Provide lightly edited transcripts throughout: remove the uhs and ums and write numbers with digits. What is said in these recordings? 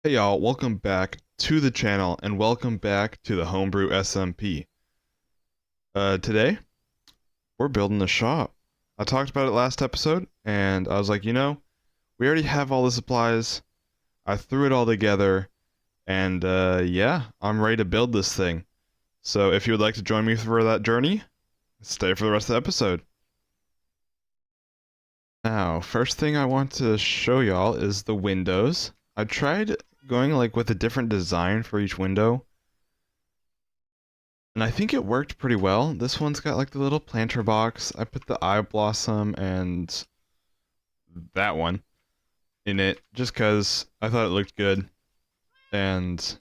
Hey y'all, welcome back to the channel and welcome back to the Homebrew SMP. Today we're building a shop. I talked about it last episode and I was like, we already have all the supplies. I threw it all together and yeah, I'm ready to build this thing. So if you would like to join me for that journey, stay for the rest of the episode. Now, first thing I want to show y'all is the windows. I tried going like with a different design for each window. And I think it worked pretty well. This one's got like the little planter box. I put the eye blossom and that one in it just because I thought it looked good. And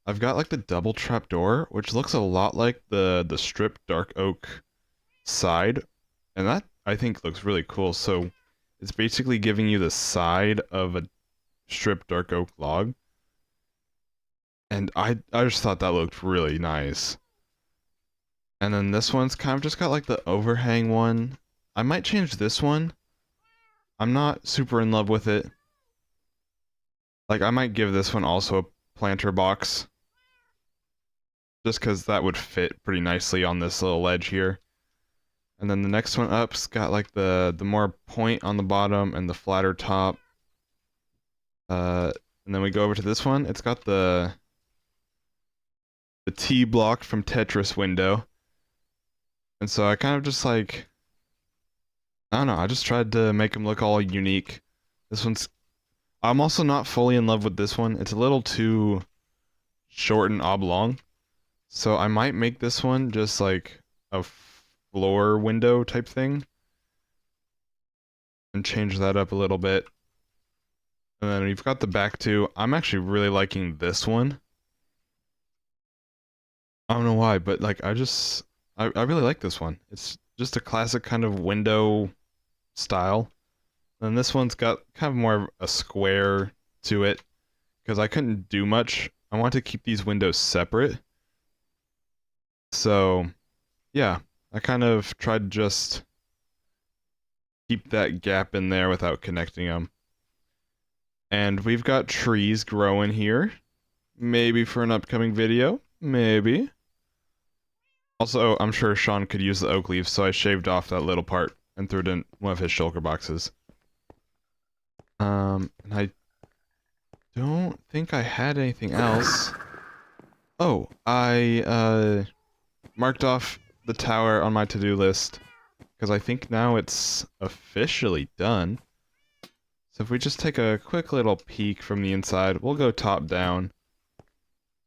I've got like the double trap door, which looks a lot like the stripped dark oak side. And that I think looks really cool. So it's basically giving you the side of a stripped dark oak log. And I just thought that looked really nice. And then this one's kind of just got like the overhang one. I might change this one. I'm not super in love with it. Like, I might give this one also a planter box. Just because that would fit pretty nicely on this little ledge here. And then the next one up's got like the more point on the bottom and the flatter top. And then we go over to this one. It's got the T block from Tetris window. And so I kind of just like, I don't know, I just tried to make them look all unique. This one's I'm also not fully in love with this one. It's a little too short and oblong. So I might make this one just like a floor window type thing and change that up a little bit. And then we've got the back two. I'm actually really liking this one. I don't know why, but like I really like this one. It's just a classic kind of window style. And this one's got kind of more of a square to it because I couldn't do much. I want to keep these windows separate. So, yeah, I kind of tried to just keep that gap in there without connecting them. And we've got trees growing here. Maybe for an upcoming video. Maybe. Also, I'm sure Sean could use the oak leaves, so I shaved off that little part and threw it in one of his shulker boxes. And I don't think I had anything else. Oh, I marked off the tower on my to-do list because I think now it's officially done. So if we just take a quick little peek from the inside, we'll go top down.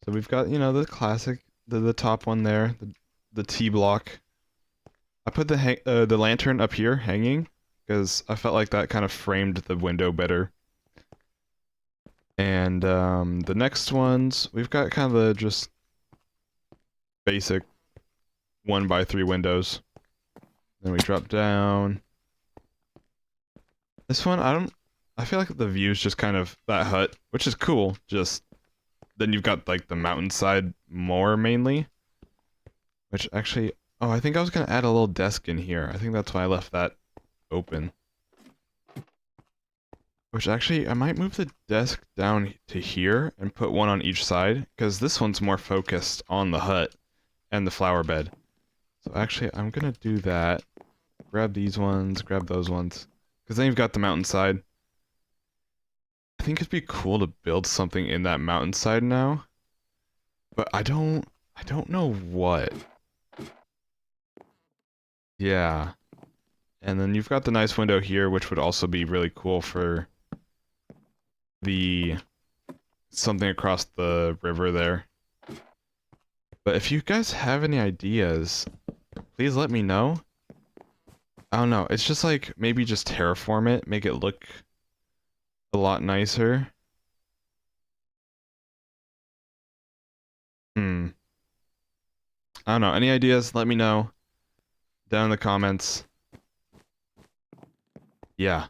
So we've got, the classic, the top one there, the T block. I put the lantern up here hanging because I felt like that kind of framed the window better. And the next ones, we've got kind of the just basic 1x3 windows. Then we drop down. This one, I feel like the view's just kind of that hut, which is cool. Just then you've got like the mountainside more mainly. Which actually, oh, I think I was gonna add a little desk in here. I think that's why I left that open. Which actually, I might move the desk down to here and put one on each side, because this one's more focused on the hut and the flower bed. So actually, I'm gonna do that. Grab these ones, grab those ones. Because then you've got the mountainside. I think it'd be cool to build something in that mountainside now. But I don't know what. Yeah. And then you've got the nice window here, which would also be really cool for the something across the river there. But if you guys have any ideas, please let me know. I don't know, it's just like maybe just terraform it, make it look a lot nicer. I don't know, any ideas, let me know down in the comments. Yeah.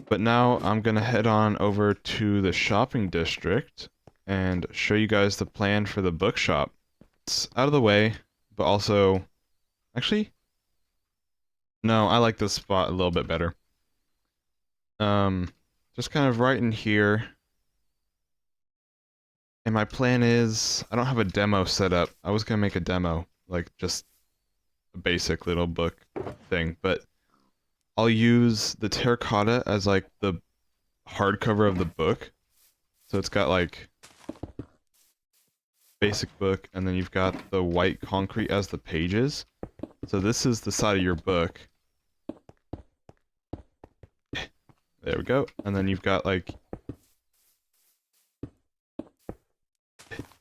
But now I'm gonna head on over to the shopping district and show you guys the plan for the bookshop. It's out of the way, but also... Actually? No, I like this spot a little bit better. Just kind of right in here. And my plan is, I don't have a demo set up. I was gonna make a demo, like just a basic little book thing, but I'll use the terracotta as like the hardcover of the book. So it's got like basic book, and then you've got the white concrete as the pages. So this is the side of your book. There we go. And then you've got like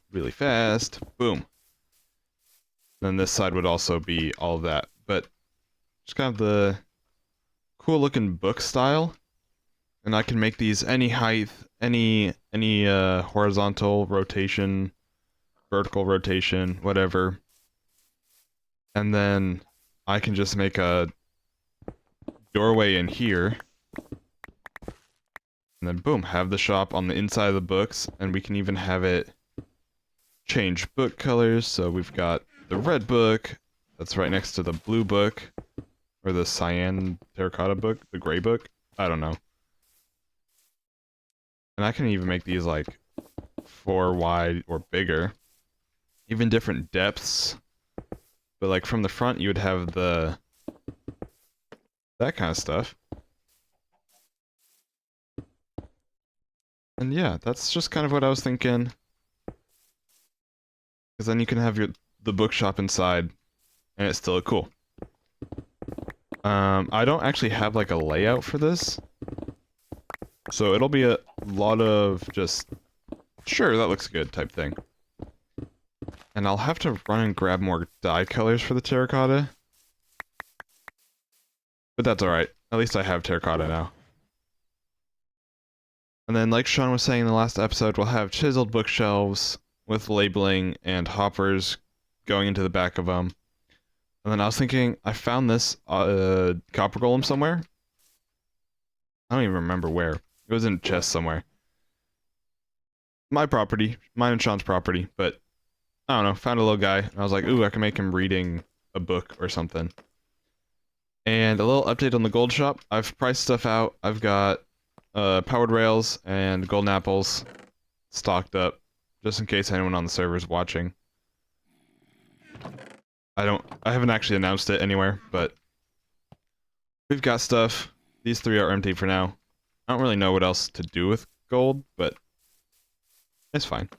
really fast, boom. Then this side would also be all of that, but just kind of the cool looking book style. And I can make these any height, any horizontal rotation, vertical rotation, whatever. And then I can just make a doorway in here. And then boom, have the shop on the inside of the books, and we can even have it change book colors. So we've got the red book that's right next to the blue book, or the cyan terracotta book, the gray book. I don't know. And I can even make these like 4 wide or bigger, even different depths. But like from the front, you would have that kind of stuff. And yeah, that's just kind of what I was thinking. Because then you can have the bookshop inside, and it's still look cool. I don't actually have like a layout for this, so it'll be a lot of just, sure, that looks good type thing. And I'll have to run and grab more dye colors for the terracotta. But that's alright. At least I have terracotta now. And then, like Sean was saying in the last episode, we'll have chiseled bookshelves with labeling and hoppers going into the back of them. And then I was thinking, I found this copper golem somewhere. I don't even remember where. It was in a chest somewhere. My property, mine and Sean's property, but I don't know, found a little guy, and I was like, ooh, I can make him reading a book or something. And a little update on the gold shop. I've priced stuff out. I've got powered rails and golden apples stocked up, just in case anyone on the server is watching. I haven't actually announced it anywhere, but we've got stuff. These 3 are empty for now. I don't really know what else to do with gold, but it's fine.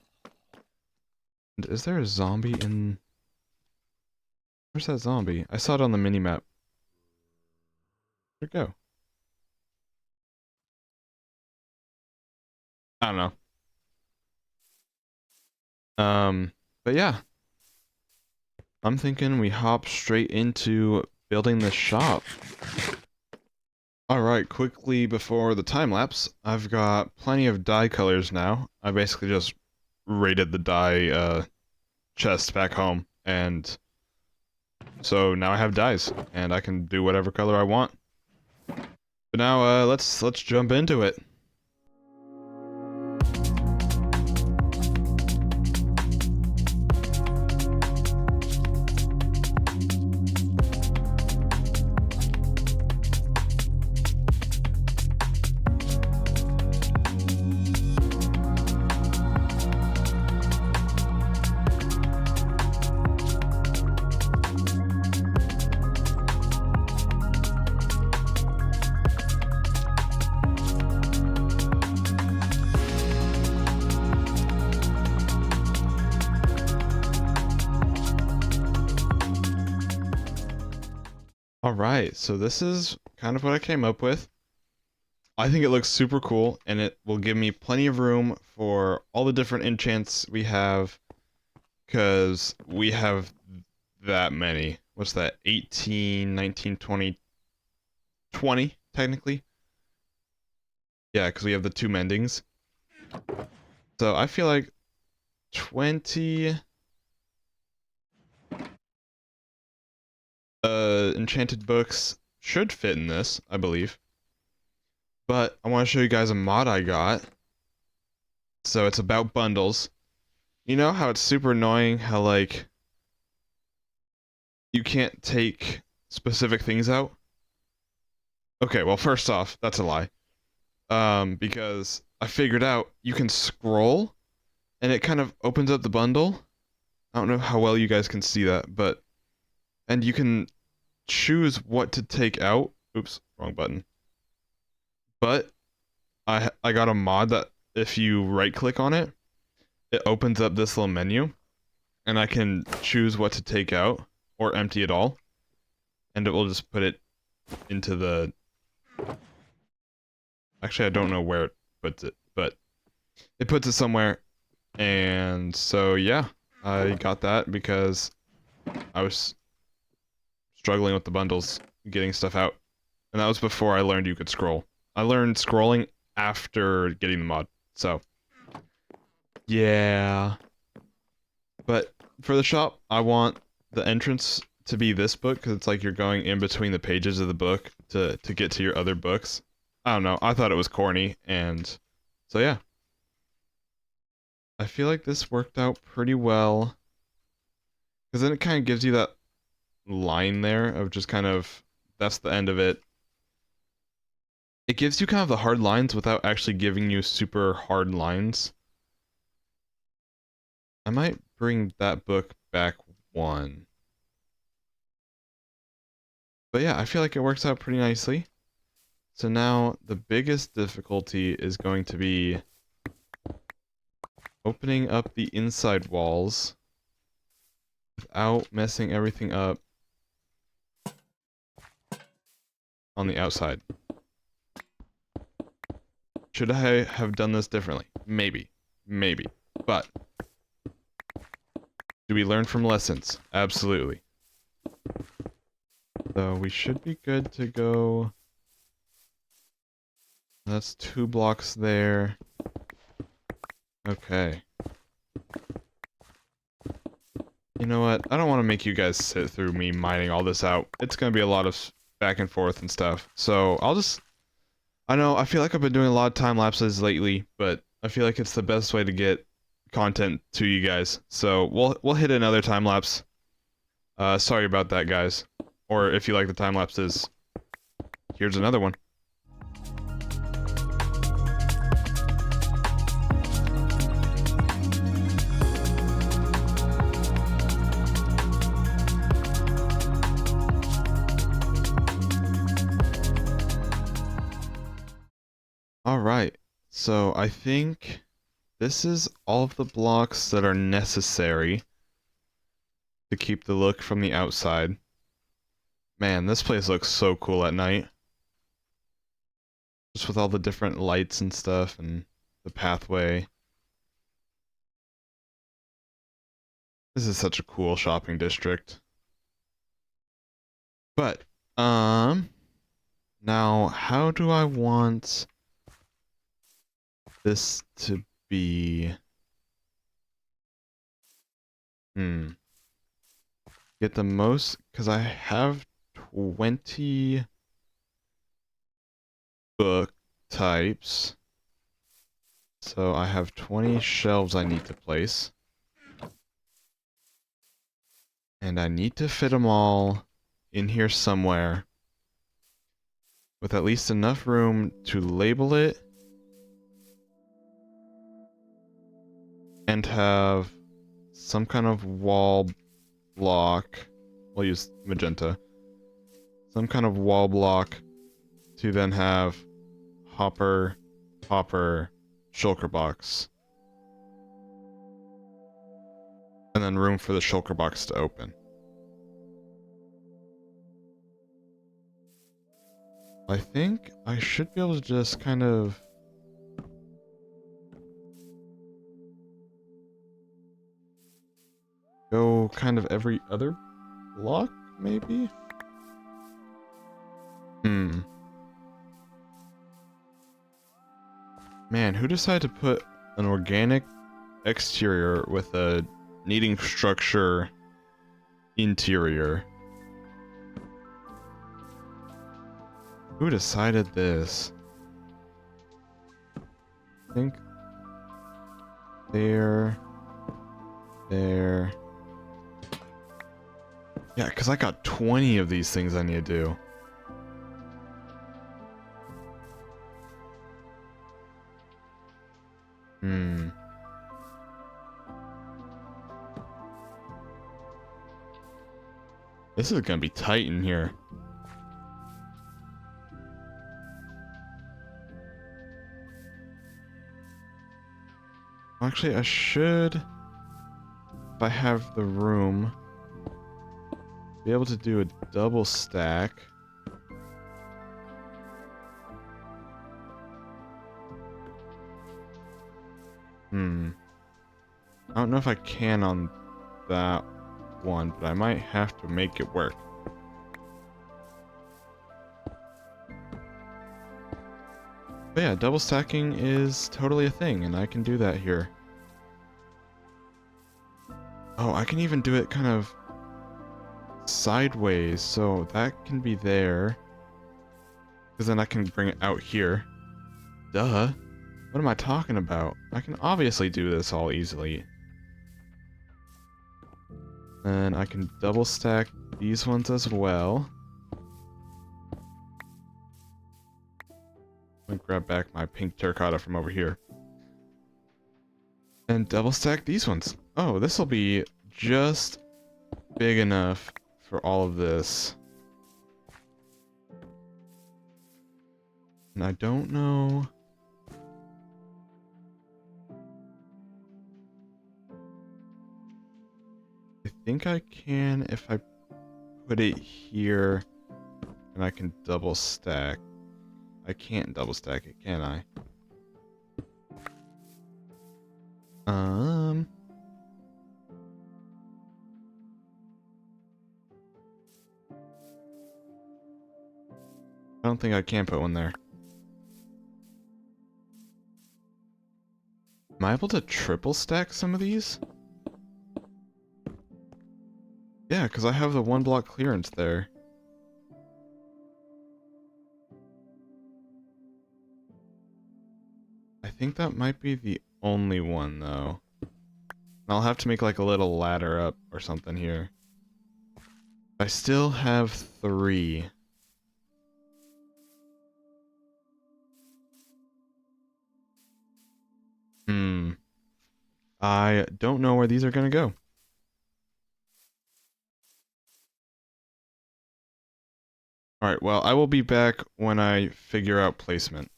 And is there a zombie in... Where's that zombie? I saw it on the minimap. Where'd it go? I don't know. But yeah. I'm thinking we hop straight into building the shop. Alright, quickly before the time lapse, I've got plenty of dye colors now. I basically just raided the dye chest back home, and so now I have dyes, and I can do whatever color I want. But now let's jump into it. Alright, so this is kind of what I came up with. I think it looks super cool, and it will give me plenty of room for all the different enchants we have, because we have that many. What's that? 18, 19, 20, 20, technically? Yeah, because we have the 2 mendings. So I feel like 20... enchanted books should fit in this, I believe. But I want to show you guys a mod I got. So it's about bundles. You know how it's super annoying how, like, you can't take specific things out? Okay, well, first off, that's a lie. Because I figured out you can scroll and it kind of opens up the bundle. I don't know how well you guys can see that, but and you can choose what to take out. Oops, wrong button. But I got a mod that if you right click on it, it opens up this little menu, and I can choose what to take out or empty it all, and it will just put it into the. Actually, I don't know where it puts it, but it puts it somewhere, and so yeah, I got that because I was struggling with the bundles, getting stuff out, and that was before I learned you could scroll. I learned scrolling after getting the mod, so yeah. But for the shop, I want the entrance to be this book because it's like you're going in between the pages of the book to get to your other books. I don't know. I thought it was corny, and so yeah. I feel like this worked out pretty well because then it kind of gives you that line there of just kind of that's the end of it. It gives you kind of the hard lines without actually giving you super hard lines. I might bring that book back one. But yeah, I feel like it works out pretty nicely. So now the biggest difficulty is going to be opening up the inside walls without messing everything up on the outside. Should I have done this differently? Maybe. Maybe. But do we learn from lessons? Absolutely. So we should be good to go. That's 2 blocks there. Okay. You know what? I don't want to make you guys sit through me mining all this out. It's going to be a lot of back and forth and stuff. So I'll just... I know, I feel like I've been doing a lot of time lapses lately, but I feel like it's the best way to get content to you guys. So we'll hit another time lapse. Sorry about that, guys. Or if you like the time lapses, here's another one. Alright, so I think this is all of the blocks that are necessary to keep the look from the outside. Man, this place looks so cool at night. Just with all the different lights and stuff and the pathway. This is such a cool shopping district. But, now how do I want this to be? Get the most, because I have 20 book types. So I have 20 shelves I need to place. And I need to fit them all in here somewhere with at least enough room to label it and have some kind of wall block. We'll use magenta. Some kind of wall block to then have hopper, shulker box. And then room for the shulker box to open. I think I should be able to just kind of go kind of every other block, maybe? Man, who decided to put an organic exterior with a needing structure interior? Who decided this? I think there. Yeah, because I got 20 of these things I need to do. This is gonna be tight in here. Actually, I should, if I have the room, be able to do a double stack. I don't know if I can on that one, but I might have to make it work. But yeah, double stacking is totally a thing, and I can do that here. Oh, I can even do it kind of sideways, so that can be there. Because then I can bring it out here. Duh. What am I talking about? I can obviously do this all easily. And I can double stack these ones as well. Let me grab back my pink terracotta from over here. And double stack these ones. Oh, this will be just big enough for all of this. And I don't know. I think I can if I put it here and I can double stack. I can't double stack it, can I? I don't think I can put one there. Am I able to triple stack some of these? Yeah, because I have the 1 block clearance there. I think that might be the only one, though. I'll have to make like a little ladder up or something here. I still have 3. I don't know where these are gonna go. Alright, well, I will be back when I figure out placement.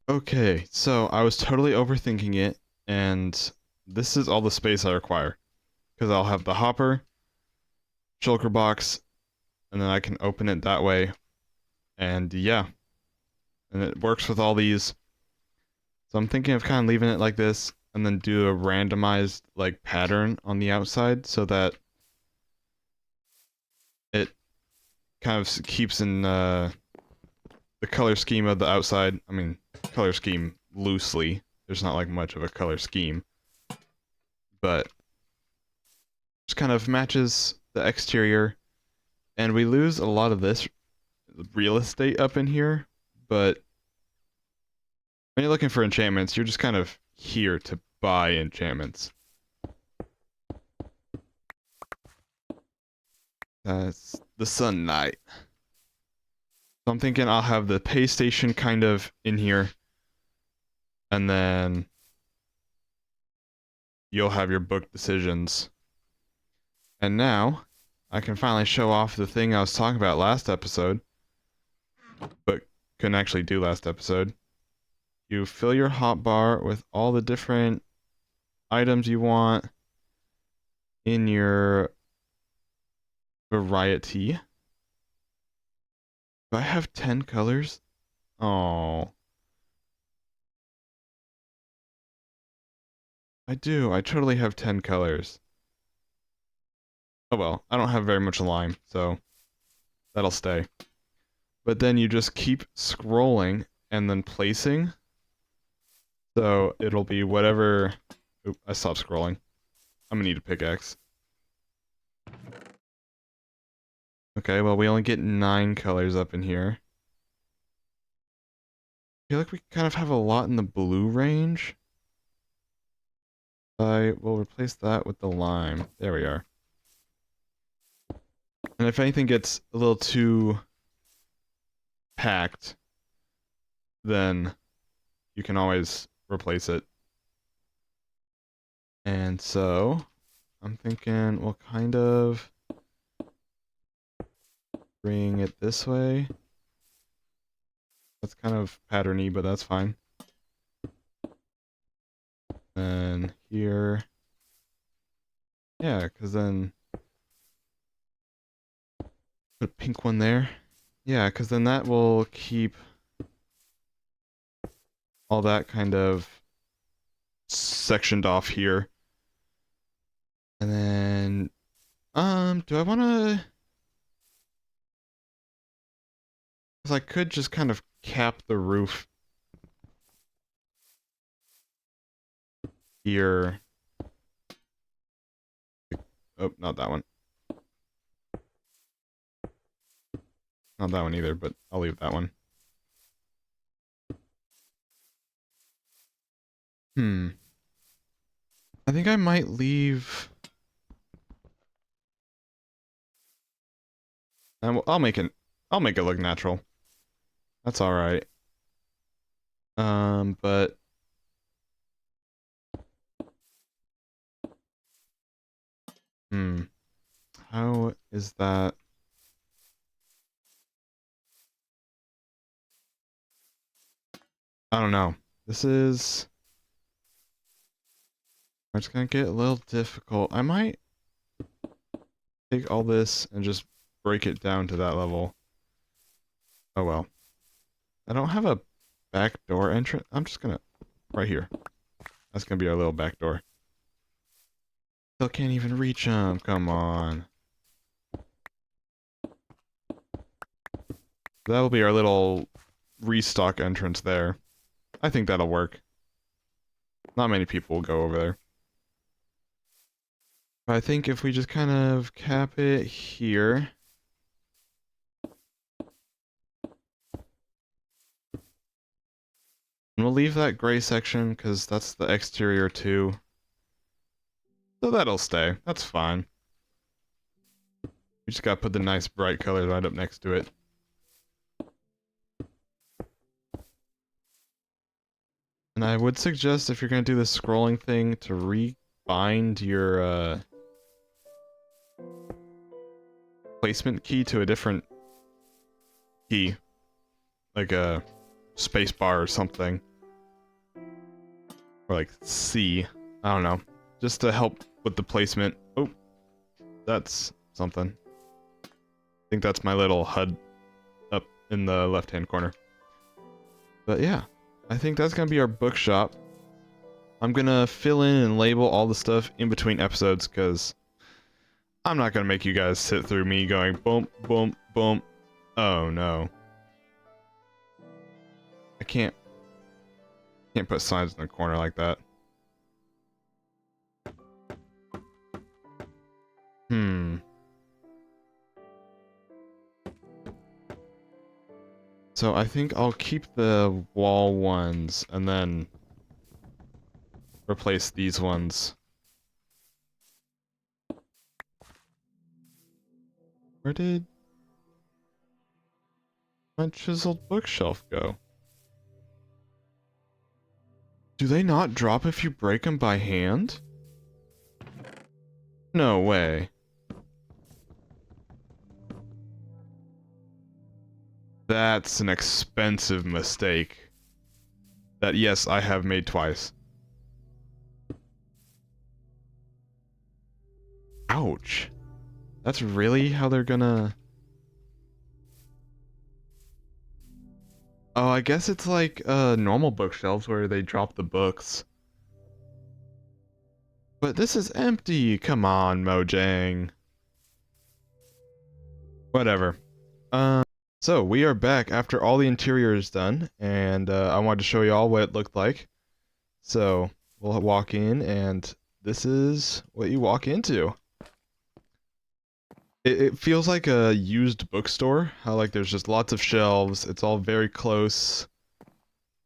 Okay, so I was totally overthinking it, and this is all the space I require. Because I'll have the hopper, shulker box, and then I can open it that way. And yeah, and it works with all these. So I'm thinking of kind of leaving it like this, and then do a randomized like pattern on the outside so that it kind of keeps in the color scheme of the outside. I mean, color scheme loosely. There's not like much of a color scheme, but just kind of matches the exterior. And we lose a lot of this real estate up in here, but when you're looking for enchantments, you're just kind of here to buy enchantments. That's the Sun Knight. So I'm thinking I'll have the pay station kind of in here, and then you'll have your book decisions. And now, I can finally show off the thing I was talking about last episode, but couldn't actually do last episode. You fill your hotbar with all the different items you want in your variety. Do I have 10 colors? Oh. I do. I totally have 10 colors. Oh well, I don't have very much lime, so that'll stay. But then you just keep scrolling and then placing. So it'll be whatever... Oop, I stopped scrolling. I'm gonna need a pickaxe. Okay, well we only get 9 colors up in here. I feel like we kind of have a lot in the blue range. I will replace that with the lime. There we are. And if anything gets a little too packed, then you can always replace it. And so, I'm thinking we'll kind of bring it this way. That's kind of patterny, but that's fine. And here. Yeah, because then put a pink one there. Yeah, because then that will keep all that kind of sectioned off here. And then, do I want to... Because I could just kind of cap the roof here. Oh, not that one. Not that one either, but I'll leave that one. I think I might leave... And I'll make it look natural. That's alright. But... How is that? I don't know. This is... It's gonna get a little difficult. I might take all this and just break it down to that level. Oh well. I don't have a back door entrance. I'm just gonna... Right here. That's gonna be our little back door. Still can't even reach them. Come on. That'll be our little restock entrance there. I think that'll work. Not many people will go over there. I think if we just kind of cap it here. And we'll leave that gray section because that's the exterior too. So that'll stay. That's fine. We just gotta put the nice bright colors right up next to it. And I would suggest if you're gonna do this scrolling thing to rebind your placement key to a different key. Like a space bar or something. Or like C. I don't know. Just to help with the placement. Oh, that's something. I think that's my little HUD up in the left-hand corner. But yeah, I think that's gonna be our bookshop. I'm gonna fill in and label all the stuff in between episodes because I'm not gonna make you guys sit through me going boom, boom, boom. Oh no. I can't put signs in the corner like that. So I think I'll keep the wall ones and then replace these ones. Where did my chiseled bookshelf go? Do they not drop if you break them by hand? No way. That's an expensive mistake. That, yes, I have made twice. Ouch. That's really how they're gonna... Oh, I guess it's like normal bookshelves where they drop the books. But this is empty. Come on, Mojang. Whatever. So we are back after all the interior is done, and I wanted to show you all what it looked like. So we'll walk in, and this is what you walk into. It feels like a used bookstore. How like there's just lots of shelves. It's all very close,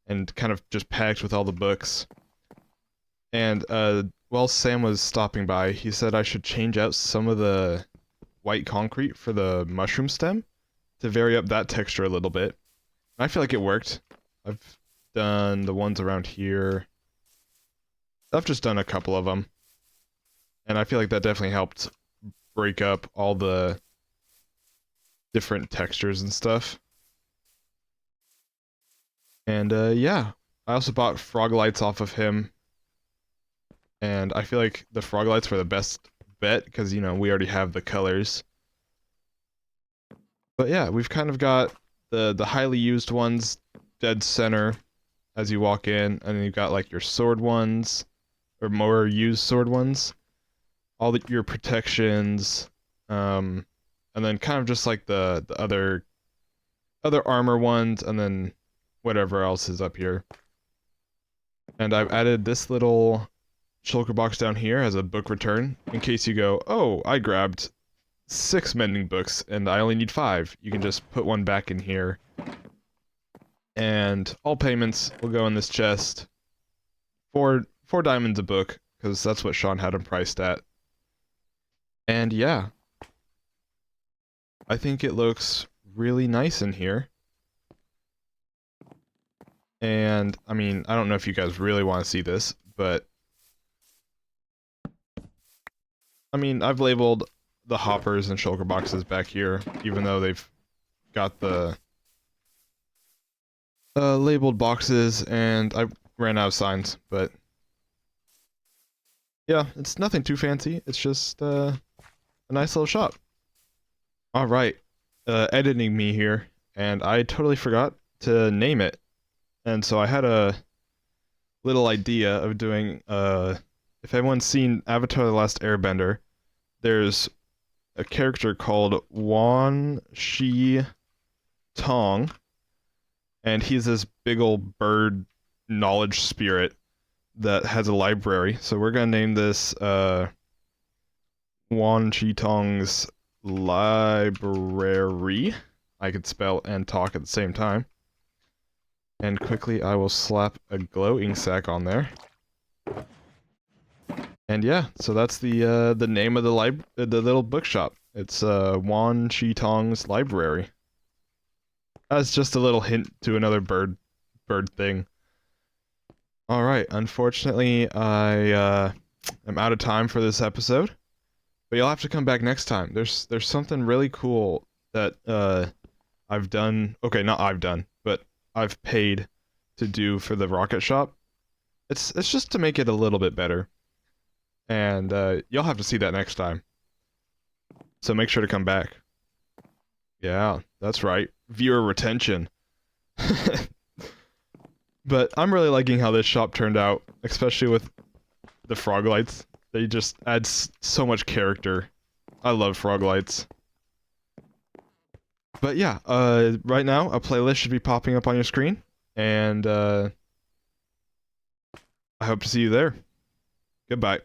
and kind of just packed with all the books. And while Sam was stopping by, he said I should change out some of the white concrete for the mushroom stem to vary up that texture a little bit. I feel like it worked. I've done the ones around here. I've just done a couple of them. And I feel like that definitely helped break up all the different textures and stuff. And yeah, I also bought frog lights off of him, and I feel like the frog lights were the best bet because, you know, we already have the colors. But yeah, we've kind of got the highly used ones dead center as you walk in, and then you've got like your sword ones, or more used sword ones, your protections, and then kind of just like the other armor ones, and then whatever else is up here. And I've added this little shulker box down here as a book return, in case you go, oh, I grabbed 6 mending books and I only need 5. You can just put one back in here. And all payments will go in this chest. Four diamonds a book, because that's what Sean had them priced at. And yeah, I think it looks really nice in here. And, I mean, I don't know if you guys really want to see this, but I mean, I've labeled the hoppers and shulker boxes back here, even though they've got the labeled boxes, and I ran out of signs, but yeah, it's nothing too fancy. It's just a nice little shop. Alright, editing me here, and I totally forgot to name it. And so I had a little idea of doing, if anyone's seen Avatar: The Last Airbender, there's a character called Wan Shi Tong, and he's this big old bird knowledge spirit that has a library. So we're gonna name this Wan Shi Tong's Library. I could spell and talk at the same time. And quickly I will slap a glowing sack on there. And yeah, so that's the name of the little bookshop. It's Wan Shi Tong's Library. That's just a little hint to another bird thing. Alright, unfortunately I am out of time for this episode. But you'll have to come back next time. There's something really cool that I've done. Okay, not I've done, but I've paid to do for the rocket shop. It's just to make it a little bit better. And you'll have to see that next time. So make sure to come back. Yeah, that's right. Viewer retention. But I'm really liking how this shop turned out, especially with the frog lights. They just add so much character. I love frog lights. But yeah, right now a playlist should be popping up on your screen, and I hope to see you there. Goodbye.